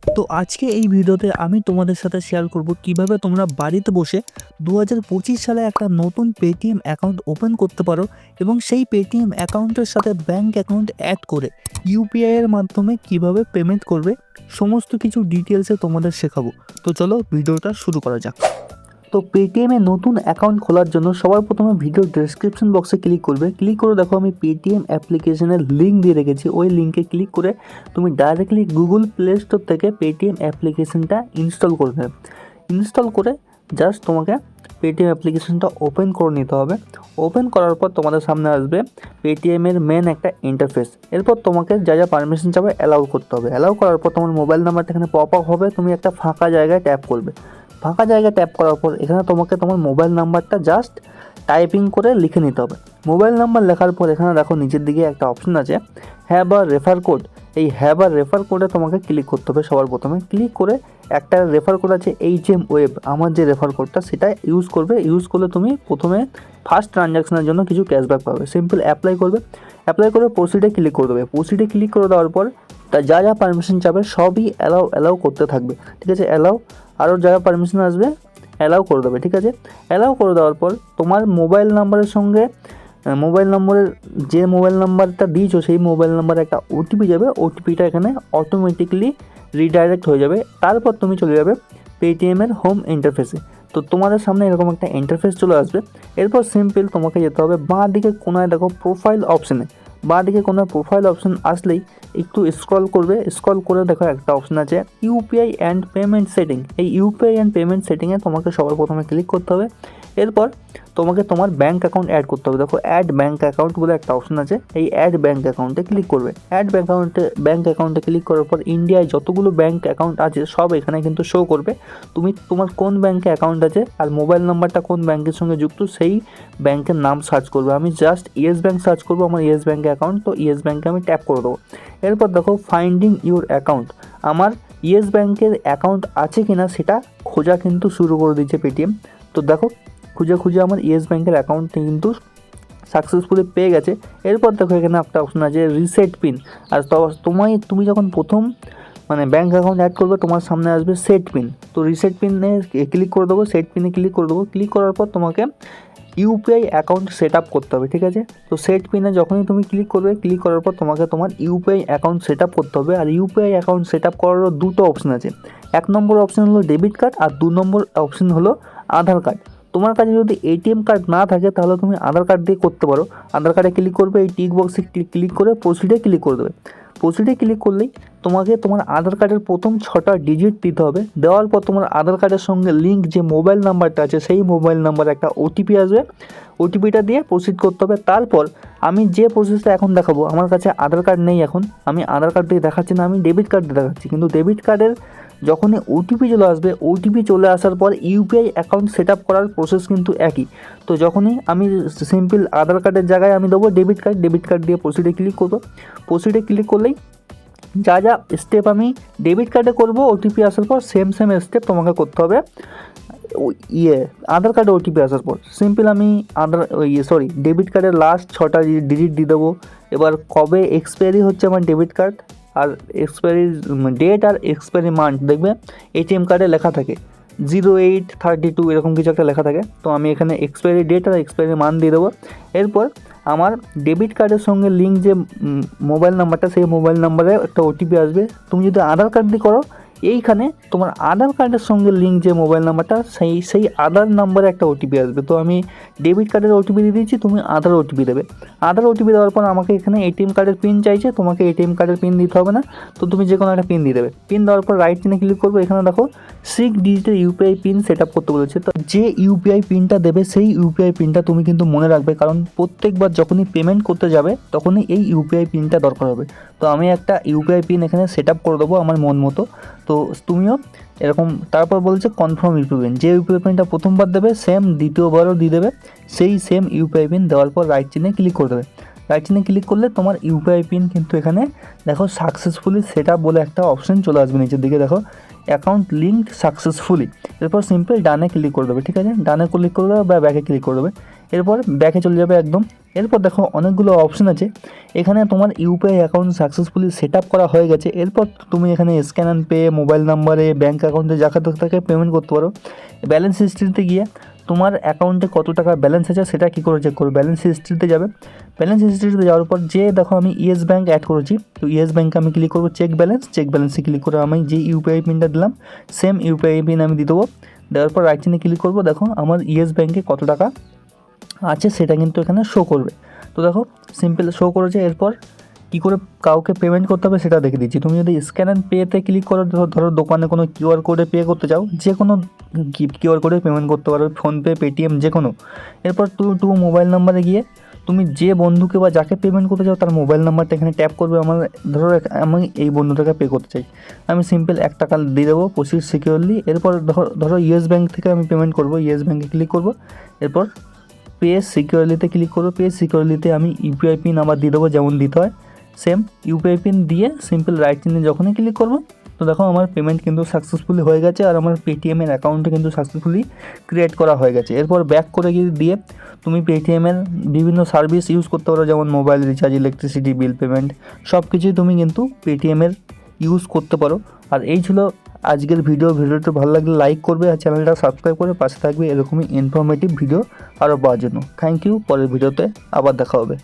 তো আজকে এই ভিডিওতে আমি তোমাদের সাথে শেয়ার করব কিভাবে তোমরা বাড়িতে বসে 2025 সালে একটা নতুন পেটিএম অ্যাকাউন্ট ওপেন করতে পারো এবং সেই পেটিএম অ্যাকাউন্টের সাথে ব্যাঙ্ক অ্যাকাউন্ট অ্যাড করে ইউপিআই এর মাধ্যমে কিভাবে পেমেন্ট করবে সমস্ত কিছু ডিটেলসে তোমাদের শেখাবো। তো চলো ভিডিওটা শুরু করা যাক। তো পেটিএমে নতুন অ্যাকাউন্ট খোলার জন্য সবার প্রথমে ভিডিও ডেসক্রিপশন বক্সে ক্লিক করবে। ক্লিক করে দেখো আমি পেটিএম অ্যাপ্লিকেশনের লিঙ্ক দিয়ে রেখেছি, ওই লিঙ্কে ক্লিক করে তুমি ডাইরেক্টলি গুগল প্লে স্টোর থেকে পেটিএম অ্যাপ্লিকেশনটা ইনস্টল করে নেবে। ইনস্টল করে জাস্ট তোমাকে পেটিএম অ্যাপ্লিকেশনটা ওপেন করে নিতে হবে। ওপেন করার পর তোমাদের সামনে আসবে পেটিএমের মেন একটা ইন্টারফেস। এরপর তোমাকে যা যা পারমিশন চাবে অ্যালাউ করতে হবে। অ্যালাউ করার পর তোমার মোবাইল নাম্বারটা এখানে পপ আপ হবে, তুমি একটা ফাঁকা জায়গায় ট্যাপ করবে। ফাঁকা জায়গায় ট্যাপ করার পর এখানে তোমাকে তোমার মোবাইল নাম্বারটা জাস্ট টাইপিং করে লিখে নিতে হবে। মোবাইল নাম্বার লেখার পর এখানে দেখো নিচের দিকে একটা অপশন আছে হ্যাভ আর রেফার কোড। এই হ্যাভ আর রেফার কোডে তোমাকে ক্লিক করতে হবে। সবার প্রথমে ক্লিক করে একটা রেফার কোড আছে HMWEB, আমার যে রেফার কোডটা সেটা ইউজ করবে। ইউজ করলে তুমি প্রথমে ফার্স্ট ট্রানজ্যাকশনের জন্য কিছু ক্যাশব্যাক পাবে। সিম্পল অ্যাপ্লাই করবে। অ্যাপ্লাই করে প্রসিডে ক্লিক করে দেবে। প্রসিডে ক্লিক করে দেওয়ার পর তা যা যা পারমিশন চাবে সবই অ্যালাউ করতে থাকবে। ঠিক আছে, অ্যালাউ আরও যা পারমিশন আসবে অ্যালাউ করে দেবে। ঠিক আছে, অ্যালাউ করে দেওয়ার পর তোমার মোবাইল নাম্বারের সঙ্গে মোবাইল নম্বরের যে মোবাইল নাম্বারটা দিয়েছো সেই মোবাইল নাম্বারে একটা ওটিপি যাবে। ওটিপিটা এখানে অটোমেটিকলি রিডাইরেক্ট হয়ে যাবে। তারপর তুমি চলে যাবে পেটিএমের হোম ইন্টারফেসে। তো তোমাদের সামনে এরকম একটা ইন্টারফেস চলে আসবে। এরপর সিম্পল তোমাকে যেতে হবে বাঁ দিকে কোনায় দেখো প্রোফাইল অপশানে। বাঁ দিকে কোনো প্রোফাইল অপশান আসলেই একটু স্ক্রল করবে। স্ক্রল করে দেখো একটা অপশান আছে ইউপিআই অ্যান্ড পেমেন্ট সেটিং। এই ইউপিআই অ্যান্ড পেমেন্ট সেটিংয়ে তোমাকে সবার প্রথমে ক্লিক করতে হবে। এরপর তোমাকে তোমার ব্যাঙ্ক অ্যাকাউন্ট অ্যাড করতে হবে। দেখো অ্যাড ব্যাঙ্ক অ্যাকাউন্ট বলে একটা অপশন আছে, এই অ্যাড ব্যাঙ্ক অ্যাকাউন্টে ক্লিক করবে। অ্যাড ব্যাঙ্ক অ্যাকাউন্টে ক্লিক করার পর ইন্ডিয়ায় যতগুলো ব্যাঙ্ক অ্যাকাউন্ট আছে সব এখানে কিন্তু শো করবে। তুমি তোমার কোন ব্যাঙ্কে অ্যাকাউন্ট আছে আর মোবাইল নাম্বারটা কোন ব্যাঙ্কের সঙ্গে যুক্ত সেই ব্যাঙ্কের নাম সার্চ করবে। আমি জাস্ট ইয়েস ব্যাঙ্ক সার্চ করবো, আমার ইয়েস ব্যাঙ্কে অ্যাকাউন্ট, তো ইয়েস ব্যাঙ্কে আমি ট্যাপ করে দেবো। এরপর দেখো ফাইন্ডিং ইউর অ্যাকাউন্ট, আমার ইয়েস ব্যাঙ্কের অ্যাকাউন্ট আছে কিনা সেটা খোঁজা কিন্তু শুরু করে দিচ্ছে পেটিএম। তো দেখো খুঁজে খুঁজে আমার ইয়েস ব্যাঙ্কের অ্যাকাউন্টটি কিন্তু সাকসেসফুলি পেয়ে গেছে। এরপর দেখো এখানে একটা অপশন আছে রিসেট পিন। আর তুমি যখন প্রথম ব্যাঙ্ক অ্যাকাউন্ট অ্যাড করবে তোমার সামনে আসবে সেট পিন। তো রিসেট পিনে ক্লিক করে দেবো, সেট পিনে ক্লিক করে দেবো। ক্লিক করার পর তোমাকে ইউপিআই অ্যাকাউন্ট সেট আপ করতে হবে। ঠিক আছে, তো সেট পিনে যখনই তুমি ক্লিক করবে, ক্লিক করার পর তোমাকে তোমার ইউপিআই অ্যাকাউন্ট সেট আপ করতে হবে। আর ইউপিআই অ্যাকাউন্ট সেট আপ করারও দুটো অপশন আছে। এক নম্বর অপশন হলো ডেবিট কার্ড আর 2 নম্বর অপশন হলো আধার কার্ড। তোমার কাছে যদি এটিএম কার্ড না থাকে তাহলে তুমি আধার কার্ড দিয়ে করতে পারো। আধার কার্ডে ক্লিক করবে, এই টিক বক্সে ক্লিক করে প্রসিডে ক্লিক করে দেবে। প্রসিডে ক্লিক করলেই তোমাকে তোমার আধার কার্ডের প্রথম 6টা ডিজিট দিতে হবে। দেওয়ার পর তোমার আধার কার্ডের সঙ্গে লিঙ্ক যে মোবাইল নাম্বারটা আছে সেই মোবাইল নাম্বারে একটা ওটিপি আসবে। ওটিপিটা দিয়ে প্রসিড করতে হবে। তারপর আমি যে প্রসেসটা এখন দেখাবো, আমার কাছে আধার কার্ড নেই, এখন আমি আধার কার্ড দিয়ে দেখাচ্ছি না, আমি ডেবিট কার্ড দিয়ে দেখাচ্ছি। কিন্তু ডেবিট কার্ডের যখনই ওটিপি চলে আসবে, ওটিপি চলে আসার পর ইউপিআই অ্যাকাউন্ট সেট আপ করার প্রসেস কিন্তু একই। তো যখনই আমি সিম্পল আধার কার্ডের জায়গায় আমি দেবো ডেবিট কার্ড দিয়ে প্রসিডে ক্লিক করবো। প্রসিডে ক্লিক করলেই যা যা স্টেপ আমি ডেবিট কার্ডে করবো ওটিপি আসার পর সেম স্টেপ তোমাকে করতে হবে আধার কার্ডে ওটিপি আসার পর। সিম্পল আমি ডেবিট কার্ডের লাস্ট 6টা ডিজিট দিয়ে দেবো। এবার কবে এক্সপায়ারি হচ্ছে আমার ডেবিট কার্ড আর এক্সপায়ারি ডেট আর এক্সপায়ারি মান্থ দেখবে এটিএম কার্ডে লেখা থাকে 0832 এরকম কিছু একটা লেখা থাকে। তো আমি এখানে এক্সপায়ারি ডেট আর এক্সপায়ারি মান্থ দিয়ে দেবো। এরপর আমার ডেবিট কার্ডের সঙ্গে লিঙ্ক যে মোবাইল নাম্বারটা সেই মোবাইল নাম্বারে একটা ওটিপি আসবে। তুমি যদি আধার কার্ড দিয়ে করো, এইখানে তোমার আধার কার্ডের সঙ্গে লিঙ্ক যে মোবাইল নাম্বারটা সেই আধার নাম্বারে একটা ওটিপি আসবে। তো আমি ডেবিট কার্ডের ওটিপি দিয়ে দিয়েছি, তুমি আধার ওটিপি দেবে। আধার ওটিপি দেওয়ার পর আমাকে এখানে এটিএম কার্ডের পিন চাইছে, তোমাকে এটিএম কার্ডের পিন দিতে হবে না, তো তুমি যে কোনো একটা পিন দিয়ে দেবে। পিন দেওয়ার পর রাইট চিনে ক্লিক করবো। এখানে দেখো 6 ডিজিটের ইউপিআই পিন সেট আপ করতে বলেছে। তো যে ইউপিআই পিনটা দেবে সেই ইউপিআই পিনটা তুমি কিন্তু মনে রাখবে, কারণ প্রত্যেকবার যখনই পেমেন্ট করতে যাবে তখনই এই ইউপিআই পিনটা দরকার হবে। তো আমি একটা ইউপিআই পিন এখানে সেট আপ করে দেবো আমার মন মতো। তো তুমিও এরকম, তারপর বলছে কনফার্ম ইউপিআই পিন। যে ইউপিআই পিনটা প্রথমবার দেবে সেম দ্বিতীয়বারও দিয়ে দেবে, সেই সেম ইউপিআই পিন দেওয়ার পর রাইট চিহ্নে ক্লিক করে দেবে। রাইট চিহ্নে ক্লিক করলে তোমার ইউপিআই পিন কিন্তু এখানে দেখো সাকসেসফুলি সেট আপ বলে একটা অপশন চলে আসবে নিচের দিকে, দেখো অ্যাকাউন্ট লিঙ্কড সাকসেসফুলি। এরপর সিম্পল ডানে ক্লিক করে দেবে। ঠিক আছে, ডানে ক্লিক করে দেবে বা ব্যাকে ক্লিক করে দেবে। এরপর ব্যাকে চলে যাবে একদম। এরপর দেখো অনেকগুলো অপশন আছে, এখানে তোমার UPI account successfully set up করা হয়ে গেছে। এরপর তুমি এখানে স্ক্যান অ্যান্ড পে, মোবাইল নাম্বারে, ব্যাঙ্ক অ্যাকাউন্টে যাকে তাকে পেমেন্ট করতে পারো। ব্যালেন্স হিস্ট্রিতে গিয়ে তোমার অ্যাকাউন্টে কত টাকা ব্যালেন্স আছে সেটা কী করে চেক করো, ব্যালেন্স হিস্ট্রিতে যাবে। ব্যালেন্স হিস্ট্রিতে যাওয়ার পর যে দেখো আমি ইয়েস ব্যাঙ্ক অ্যাড করেছি, তো ইয়েস ব্যাঙ্কে আমি ক্লিক করবো চেক ব্যালেন্সে ক্লিক করে আমি যে ইউপিআই পিনটা দিলাম সেম ইউপিআই পিন আমি দিয়ে দেবো। দেওয়ার পর রাইট চিহ্নে ক্লিক করবো, দেখো আমার ইয়েস ব্যাঙ্কে কত টাকা আছে সেটা কিন্তু এখানে শো করবে। তো দেখো সিম্পল শো করেছে। এরপর কী করে কাউকে পেমেন্ট করতে হবে সেটা দেখে দিচ্ছি। তুমি যদি স্ক্যান অ্যান্ড পেতে ক্লিক করো, ধরো দোকানে কোনো কিউআর কোডে পে করতে চাও, যে কোনো কিউআর কোডে পেমেন্ট করতে পারো, ফোনপে, পেটিএম, যে কোনো। এরপর টু মোবাইল নাম্বারে গিয়ে তুমি যে বন্ধুকে বা যাকে পেমেন্ট করতে চাও তার মোবাইল নাম্বারটা এখানে ট্যাপ করবে। আমার ধরো আমি এই বন্ধুটাকে পে করতে চাই, আমি সিম্পল 1 টাকা দিয়ে দেবো, প্রসিড সিকিউরলি। এরপর ধরো ইয়েস ব্যাঙ্ক থেকে আমি পেমেন্ট করবো, ইয়েস ব্যাঙ্কে ক্লিক করবো। এরপর পে সিকিউরলিতে ক্লিক করবো, পে সিকিউরলিতে আমি ইউপিআই পিন আবার দিয়ে দেবো যেমন দিতে হয় সেম ইউপিআই পিন দিয়ে সিম্পল রাইট চিহ্নে যখনই ক্লিক করবো, তো দেখো আমার পেমেন্ট কিন্তু সাকসেসফুলি হয়ে গেছে আর আমার পেটিএমের অ্যাকাউন্টে কিন্তু সাকসেসফুলি ক্রিয়েট করা হয়ে গেছে। এরপর ব্যাক করে দিয়ে তুমি পেটিএমের বিভিন্ন সার্ভিস ইউজ করতে পারো, যেমন mobile recharge, electricity bill payment, সব কিছুই তুমি কিন্তু পেটিএমের ইউজ করতে পারো। আর এই ছিল আজকের ভিডিওটা ভালো লাগলে লাইক করবে আর চ্যানেলটা সাবস্ক্রাইব করে পাশে থাকবে এরকমই ইনফরমেটিভ ভিডিও আরও পাওয়ার জন্য। Thank you. পরের ভিডিওতে আবার দেখা হবে।